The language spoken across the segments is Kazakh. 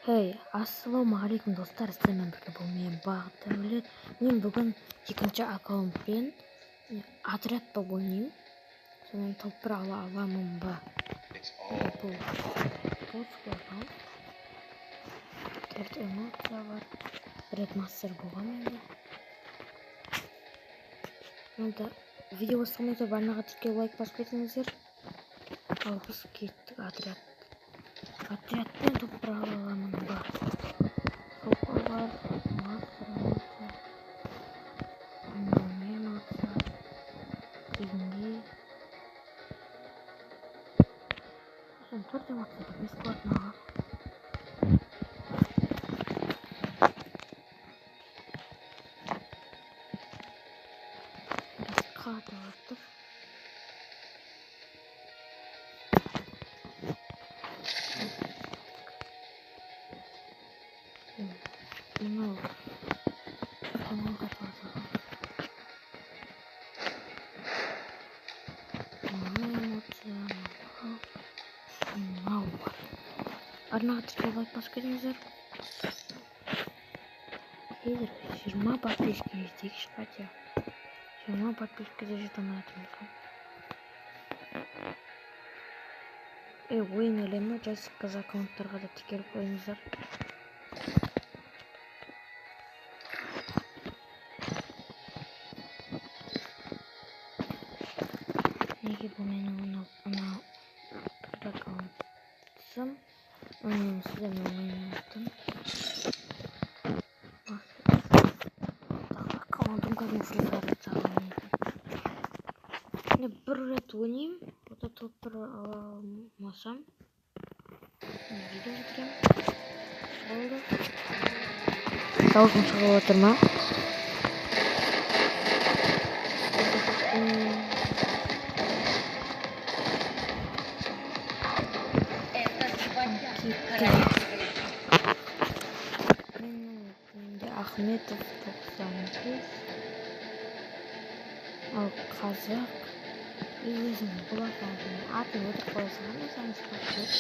Хей, ассалаумағалейкум достар, сіздермен бірге бұл мен Бағыт Дәулет. Мен бүгін екінші аккаунтпен отрядта ойнаймын. Сонымен топ ала аламын ба? Бұл босқа аккаунт. Төрт эмоция бар. Ред мастер болған енді. Онда видео бастамайды барнаға тіркеу лайк басып кетіңіздер. Ал біз кеттік отрядпен топ ала аламын ба? Сопалар, мастер эмоция, эмоция, күйінге. Төрт эмоция да бесплатно. Расқаты отыр. Мынау каналға жазылған. Эмоция, мынау бар. Арнаға тіркеу лайк басып кетіңіздер. Қазір 20 подписка жетейікші хотя. 20 подпискада жете алмайатырмыз. Ойын әлемі жазыққа аккаунттарға да тіркеліп қойыңыздар. Неге бұл менің анау аккаунтым. Оның сіздермен ойнайтын. Аккаунтым қазір сағылмайды. Бір рет ойнайым. Ота топ ала алмасам. Видео жеткем. Болды. Дауысым шығып отыр ма? Менде Ахметов 95. Ал қазақ өзім бұлақ алдым. Атын өтіп қойсам да сәңіз қақсыз.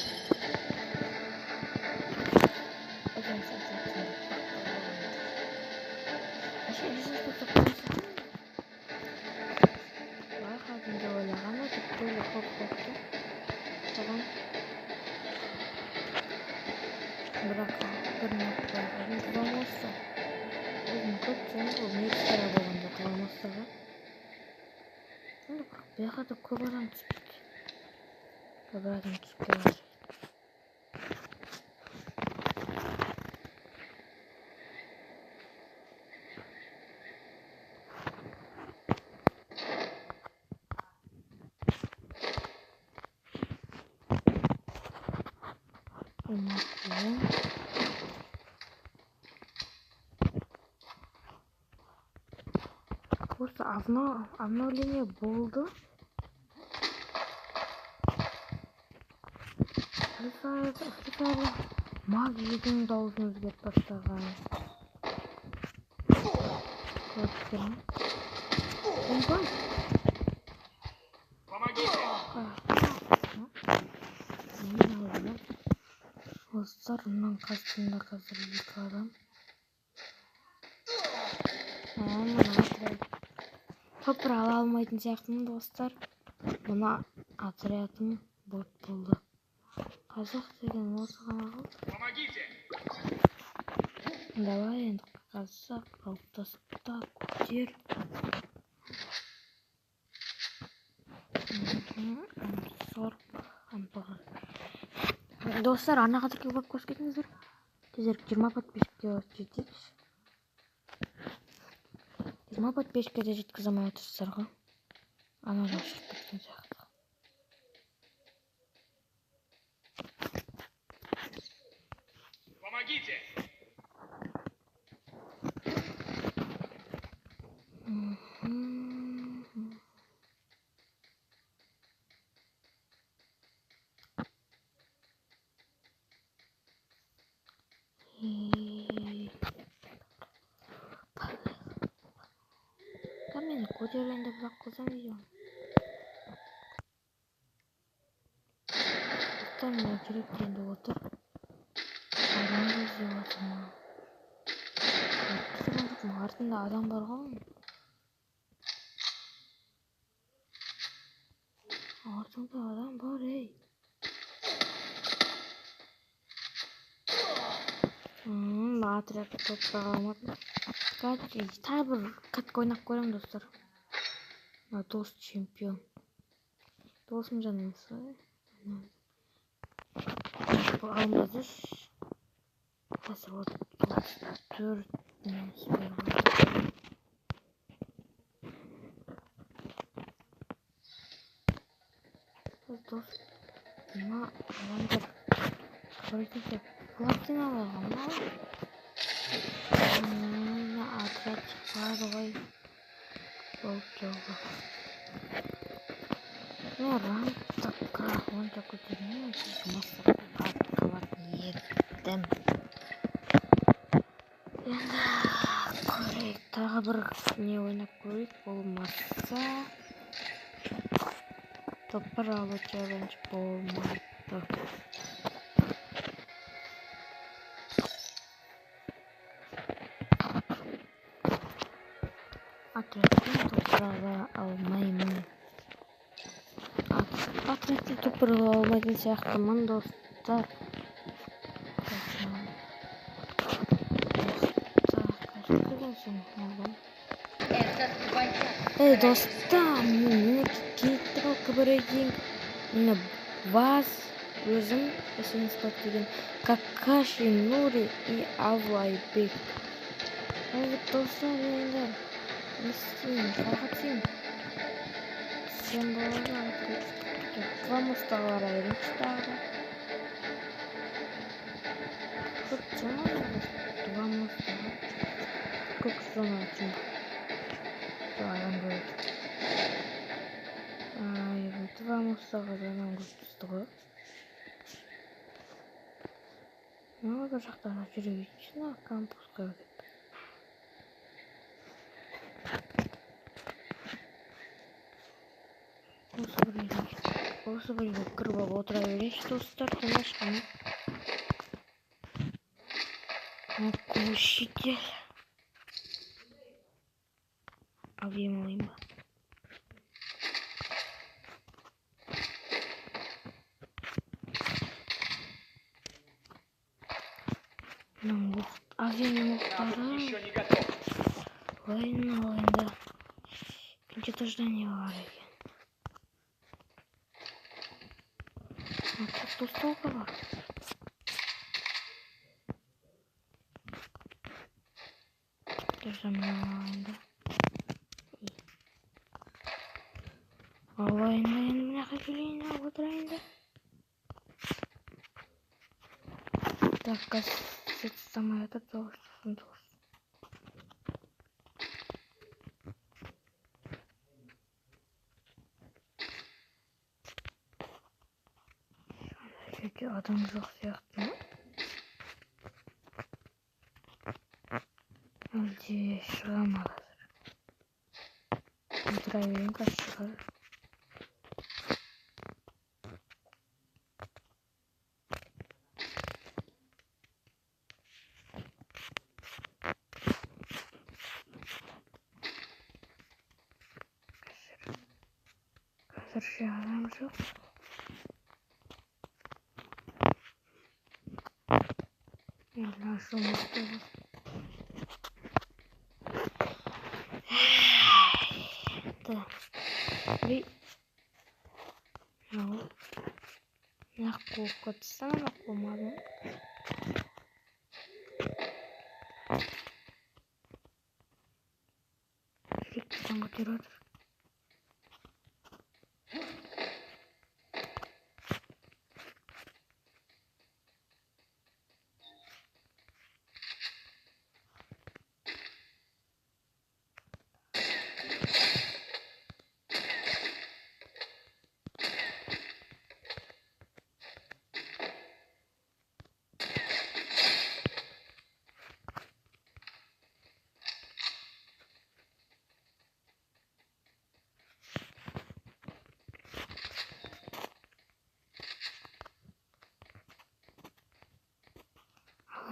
Бірақ бірін құламаса өзім көптен ол мекстера болғанда құламасаға бұяқта көп адам түспейді. Көп адам түспей бар. Просто обновление болды. Фрифайрда магияның дауысын өзгертіп бастаған. Көрдіңіздер ме? Ойбай! Достар, мұның қасында қазір екі адам. Топ ала алмайтын сияқтымын достар. Мұна отрядым бот болды. Қазақ деген осы ғана қалды. Давай енді қазақ қалыптасыпта көтер. Достар, арнаға тіркеу басып кетіңіздер. Тезірек 20 подписка жетейікші. 20 подпискада жеткізе алмай отырсыздар. Анадан шығып кеткен сияқты. Помогите! Мені көтерілді бірақ қылсам видео. Мен жүрек енді отыр. артында адам бар ғой. Артында адам бар, ей. Отрядты топтарға алмадым. Тағы бір катка ойнап көремін, достар. Дос чемпион. Досым жанымсы. Бұл алмаз үш. Қазір 34 минус беріп. Дос. Мына адамдар. Қабырекеде платиналар ғана. Отряд çıkmadı vay. Çok. Ne rantakka onca kutuyu masraf kavat yedim. Енді көрейік, тағы бір не ойнап көрейік, болмаса топ-1 алу челлендж болмайды. Отрядтың топ-1 ала алмаймын. Отрядтың топ-1 ала алмайтын сияқтымын, достар. Эй, достар, мені кетіру кібіреген Баз, өзім, есеністік деген Какаши, Нури и Авлайбек. Достар, енді не істеймін, сағатсен. Сен болады, два мұстағылар айырым ұстағыда. Көп жама жабыз, два мұстағы. Көк зона үшін. Адам көреді. Два мұстағы жанан көптісті ғой. Мына бір жақтана жүре кетшіна кампусқа өтіп. Осы бір үйге кіріп алып отыра берейінші, достар, конечно. Кушайте. Объем лимба. Еще не готов. Война. Где-то ждание варит. Тут столько var. Держамын. Алайында енді мына келейін алып отырайын да. Так, кассет самолета тоже. Жерде адам жоқ сияқты ма? Әлде шыға ма қазір? Отыра берейін, қазір шығар. Қазір адам жоқ. Елі жұмысты бар. Нахуй котса, нахуй мадам. Там оператор.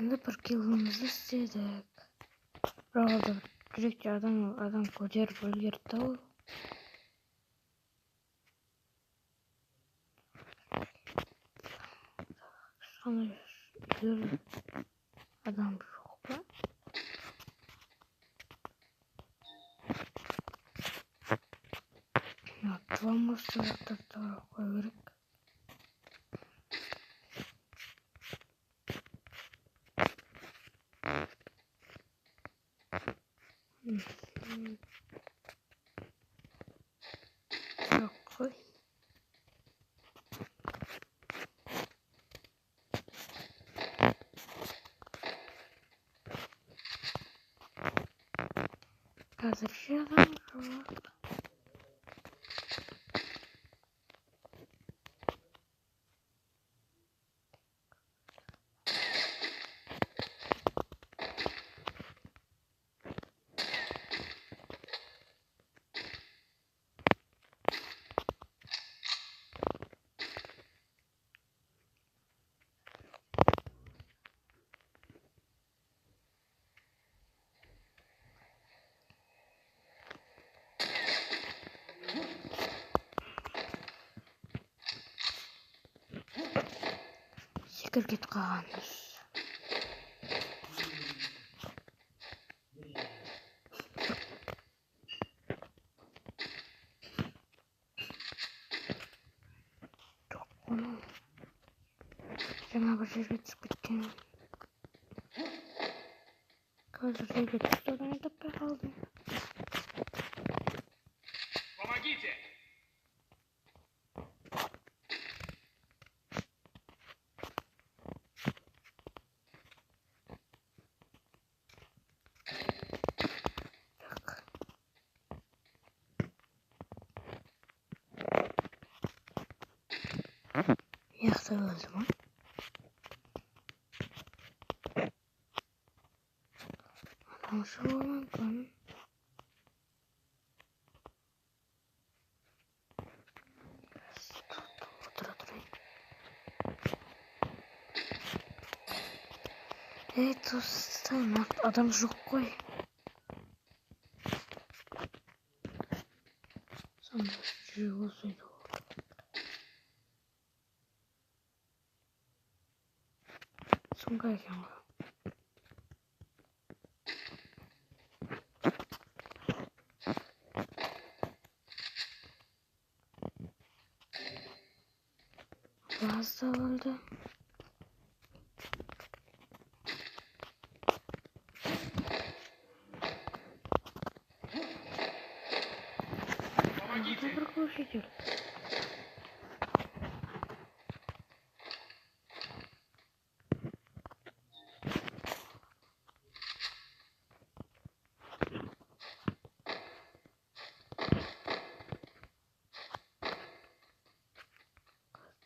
Anda bir kilimizi istedik. Bravo. Жүректе адам көтеріп үлгерді ол. Адам жоқ па? Туамыз заттарды қою керек. Жоқ қой. Қазірше адам жоқ. Секіргет қалғанбыз. Жаңа бір жерге түсіп кеткен. Қазір жерге түсті, одан таппай қалдым. Помогите! Яқта өлді ма? Адам шығуы мүмкін. Отыра тұрайын. Ей, достым, адам жоқ қой. Сонда жүрегі осылайды ғой. Сонда екен ғой. Газ да өлді. Помогите! Бір көшеде.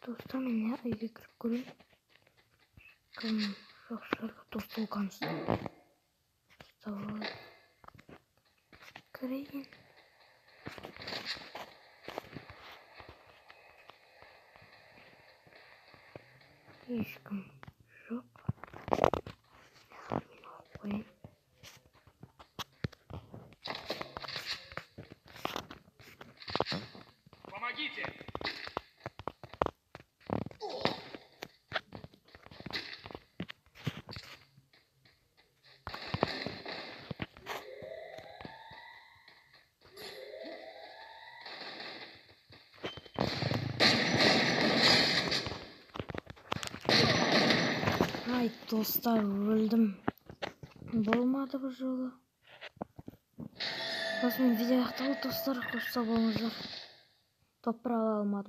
Достым, мен үйге кіріп көрейін. Кім жоқшыларға дос болғанымызды. Кірейін. Ешкім жоқ. Мен оқып қояйын. Помогите! Ай, достар, өлдім. Болмады бұл жолы. Осымен видео аяқталды, достар. Қош сау болыңыздар. Топырақ ала алмадым.